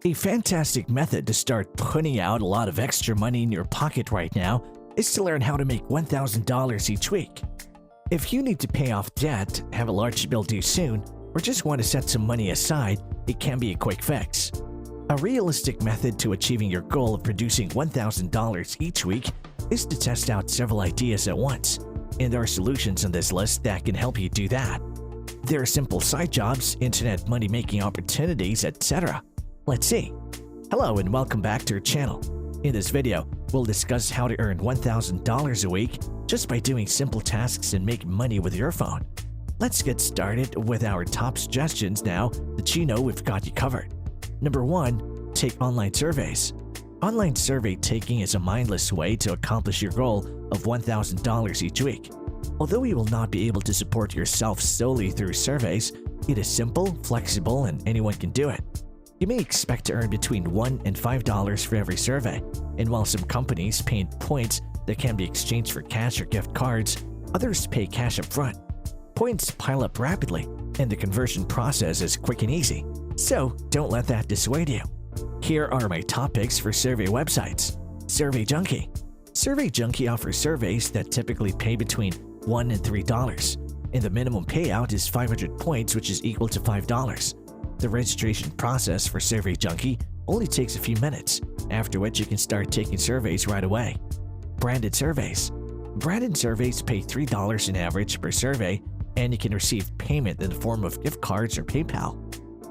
A fantastic method to start putting out a lot of extra money in your pocket right now is to learn how to make $1,000 each week. If you need to pay off debt, have a large bill due soon, or just want to set some money aside, it can be a quick fix. A realistic method to achieving your goal of producing $1,000 each week is to test out several ideas at once, and there are solutions on this list that can help you do that. There are simple side jobs, internet money-making opportunities, etc. Let's see. Hello and welcome back to our channel. In this video, we'll discuss how to earn $1,000 a week just by doing simple tasks and making money with your phone. Let's get started with our top suggestions now that you know we've got you covered. Number 1. Take online surveys. Online survey taking is a mindless way to accomplish your goal of $1,000 each week. Although you will not be able to support yourself solely through surveys, it is simple, flexible, and anyone can do it. You may expect to earn between $1 and $5 for every survey, and while some companies pay in points that can be exchanged for cash or gift cards, others pay cash up front. Points pile up rapidly, and the conversion process is quick and easy, so don't let that dissuade you. Here are my top picks for survey websites. Survey Junkie. Survey Junkie offers surveys that typically pay between $1 and $3, and the minimum payout is 500 points, which is equal to $5. The registration process for Survey Junkie only takes a few minutes, after which you can start taking surveys right away. Branded surveys. Branded surveys pay $3 on average per survey, and you can receive payment in the form of gift cards or PayPal.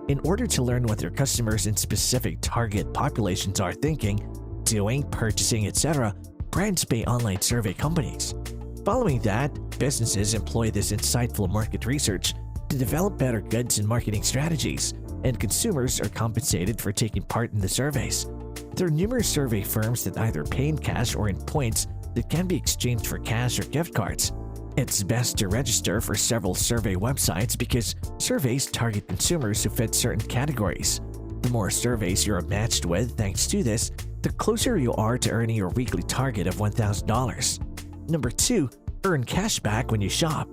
In order to learn what your customers and specific target populations are thinking, doing, purchasing, etc., brands pay online survey companies. Following that, businesses employ this insightful market research to develop better goods and marketing strategies, and consumers are compensated for taking part in the surveys. There are numerous survey firms that either pay in cash or in points that can be exchanged for cash or gift cards. It's best to register for several survey websites because surveys target consumers who fit certain categories. The more surveys you're matched with thanks to this, the closer you are to earning your weekly target of $1,000. Number 2. Earn cash back when you shop.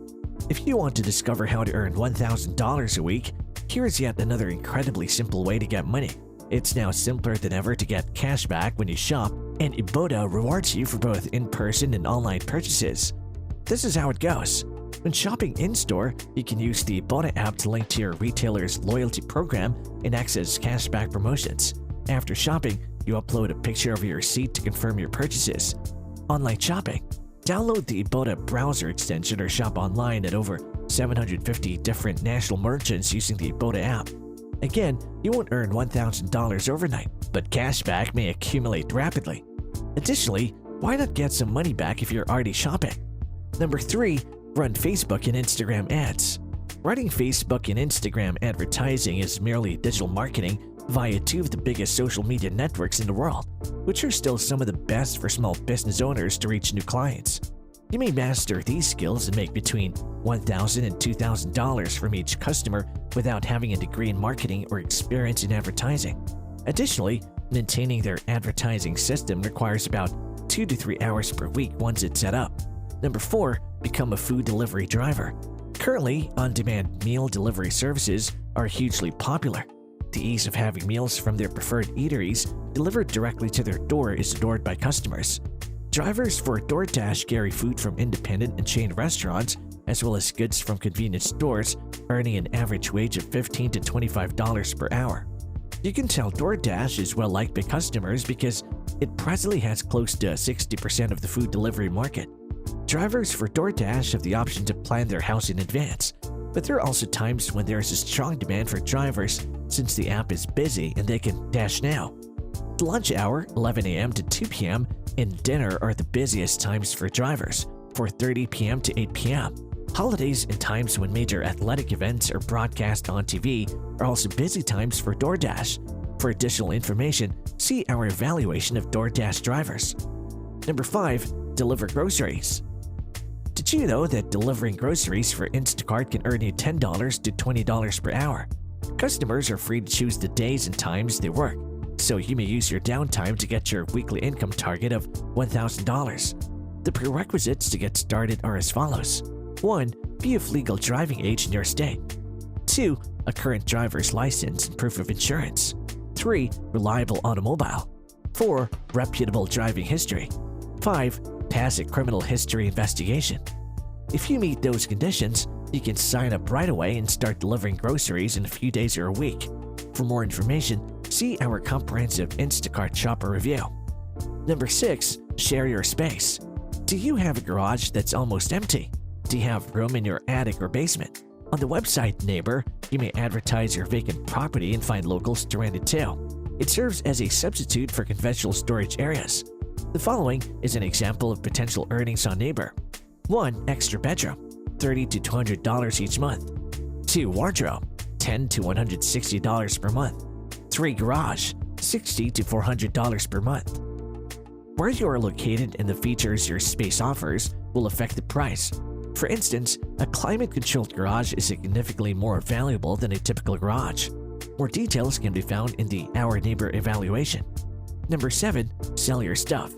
If you want to discover how to earn $1,000 a week, here is yet another incredibly simple way to get money. It's now simpler than ever to get cash back when you shop, and Ibotta rewards you for both in-person and online purchases. This is how it goes. When shopping in-store, you can use the Ibotta app to link to your retailer's loyalty program and access cashback promotions. After shopping, you upload a picture of your receipt to confirm your purchases. Online shopping. Download the Ibotta browser extension or shop online at over 750 different national merchants using the Ibotta app. Again, you won't earn $1,000 overnight, but cashback may accumulate rapidly. Additionally, why not get some money back if you're already shopping? Number 3. Run Facebook and Instagram ads. Running Facebook and Instagram advertising is merely digital marketing via two of the biggest social media networks in the world, which are still some of the best for small business owners to reach new clients. You may master these skills and make between $1,000 and $2,000 from each customer without having a degree in marketing or experience in advertising. Additionally, maintaining their advertising system requires about 2 to 3 hours per week once it's set up. Number 4. Become a food delivery driver. Currently, on-demand meal delivery services are hugely popular. The ease of having meals from their preferred eateries delivered directly to their door is adored by customers. Drivers for DoorDash carry food from independent and chain restaurants, as well as goods from convenience stores, earning an average wage of $15 to $25 per hour. You can tell DoorDash is well liked by customers because it presently has close to 60% of the food delivery market. Drivers for DoorDash have the option to plan their house in advance, but there are also times when there is a strong demand for drivers since the app is busy and they can dash now. The lunch hour, 11 a.m. to 2 p.m., and dinner are the busiest times for drivers, 4:30 p.m. to 8 p.m. Holidays and times when major athletic events are broadcast on TV are also busy times for DoorDash. For additional information, see our evaluation of DoorDash drivers. Number 5. Deliver groceries. Did you know that delivering groceries for Instacart can earn you $10 to $20 per hour? Customers are free to choose the days and times they work, so you may use your downtime to get your weekly income target of $1,000. The prerequisites to get started are as follows. 1. Be of legal driving age in your state. 2. A current driver's license and proof of insurance. 3. Reliable automobile. 4. Reputable driving history. 5. Pass a criminal history investigation. If you meet those conditions, you can sign up right away and start delivering groceries in a few days or a week. For more information, see our comprehensive Instacart shopper review. Number 6. Share your space. Do you have a garage that's almost empty? Do you have room in your attic or basement? On the website Neighbor, you may advertise your vacant property and find locals to rent it too. It serves as a substitute for conventional storage areas. The following is an example of potential earnings on Neighbor. 1. Extra bedroom, $30 to $200 each month. 2. Wardrobe, $10 to $160 per month. 3. Garage, $60 to $400 per month. Where you are located and the features your space offers will affect the price. For instance, a climate-controlled garage is significantly more valuable than a typical garage. More details can be found in the Our Neighbor evaluation. Number 7. Sell your stuff.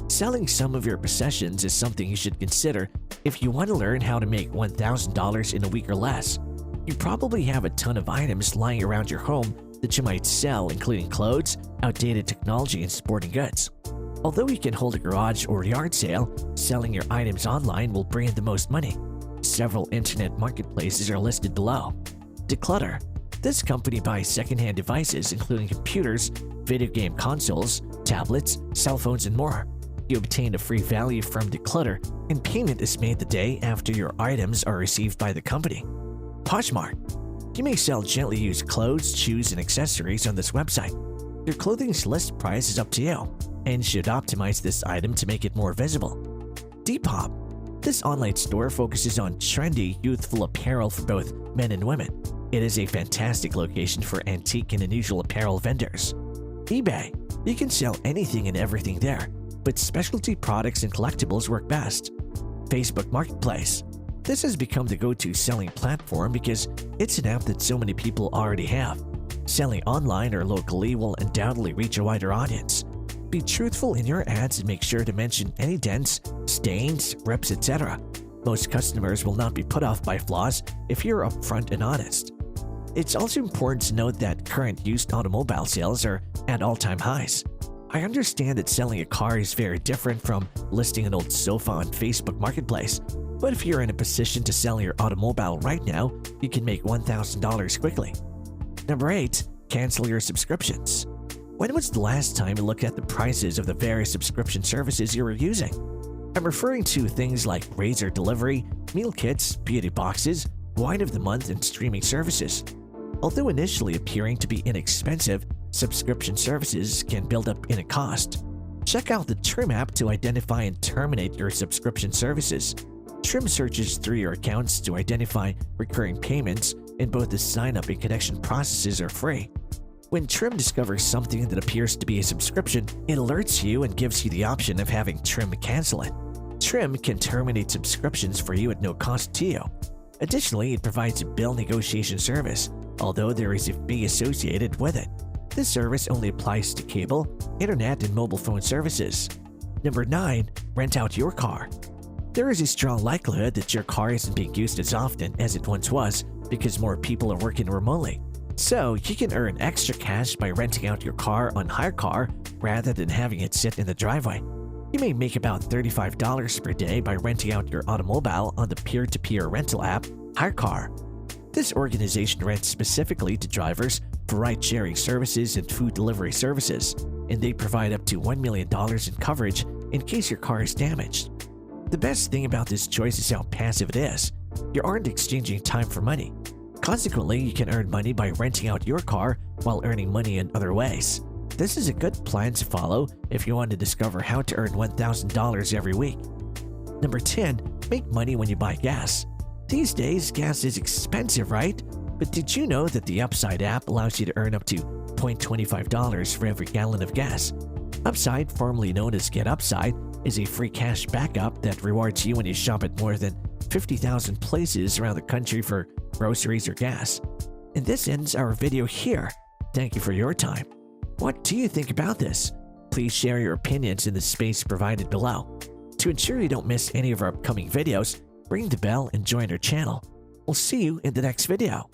Selling some of your possessions is something you should consider if you want to learn how to make $1,000 in a week or less. You probably have a ton of items lying around your home that you might sell, including clothes, outdated technology, and sporting goods. Although you can hold a garage or yard sale, selling your items online will bring in the most money. Several internet marketplaces are listed below. Declutter. This company buys secondhand devices including computers, video game consoles, tablets, cell phones, and more. You obtain a free value from Declutter, and payment is made the day after your items are received by the company. Poshmark. You may sell gently used clothes, shoes, and accessories on this website. Your clothing's list price is up to you, and should optimize this item to make it more visible. Depop. This online store focuses on trendy, youthful apparel for both men and women. It is a fantastic location for antique and unusual apparel vendors. eBay. You can sell anything and everything there, but specialty products and collectibles work best. Facebook Marketplace. This has become the go-to selling platform because it's an app that so many people already have. Selling online or locally will undoubtedly reach a wider audience. Be truthful in your ads and make sure to mention any dents, stains, rips, etc. Most customers will not be put off by flaws if you're upfront and honest. It's also important to note that current used automobile sales are at all-time highs. I understand that selling a car is very different from listing an old sofa on Facebook Marketplace, but if you're in a position to sell your automobile right now, you can make $1,000 quickly. Number 8. Cancel your subscriptions. When was the last time you looked at the prices of the various subscription services you were using? I'm referring to things like razor delivery, meal kits, beauty boxes, wine of the month, and streaming services. Although initially appearing to be inexpensive, subscription services can build up in a cost. Check out the Trim app to identify and terminate your subscription services. Trim searches through your accounts to identify recurring payments, and both the sign-up and connection processes are free. When Trim discovers something that appears to be a subscription, it alerts you and gives you the option of having Trim cancel it. Trim can terminate subscriptions for you at no cost to you. Additionally, it provides a bill negotiation service, although there is a fee associated with it. This service only applies to cable, internet, and mobile phone services. Number 9. Rent out your car. There is a strong likelihood that your car isn't being used as often as it once was because more people are working remotely. So, you can earn extra cash by renting out your car on HireCar rather than having it sit in the driveway. You may make about $35 per day by renting out your automobile on the peer-to-peer rental app, HireCar. This organization rents specifically to drivers for ride-sharing services and food delivery services, and they provide up to $1 million in coverage in case your car is damaged. The best thing about this choice is how passive it is. You aren't exchanging time for money. Consequently, you can earn money by renting out your car while earning money in other ways. This is a good plan to follow if you want to discover how to earn $1,000 every week. Number 10. Make money when you buy gas. These days, gas is expensive, right? But did you know that the Upside app allows you to earn up to $0.25 for every gallon of gas? Upside, formerly known as Get Upside, is a free cash backup that rewards you when you shop at more than 50,000 places around the country for groceries or gas. And this ends our video here. Thank you for your time. What do you think about this? Please share your opinions in the space provided below. To ensure you don't miss any of our upcoming videos, ring the bell and join our channel. We'll see you in the next video.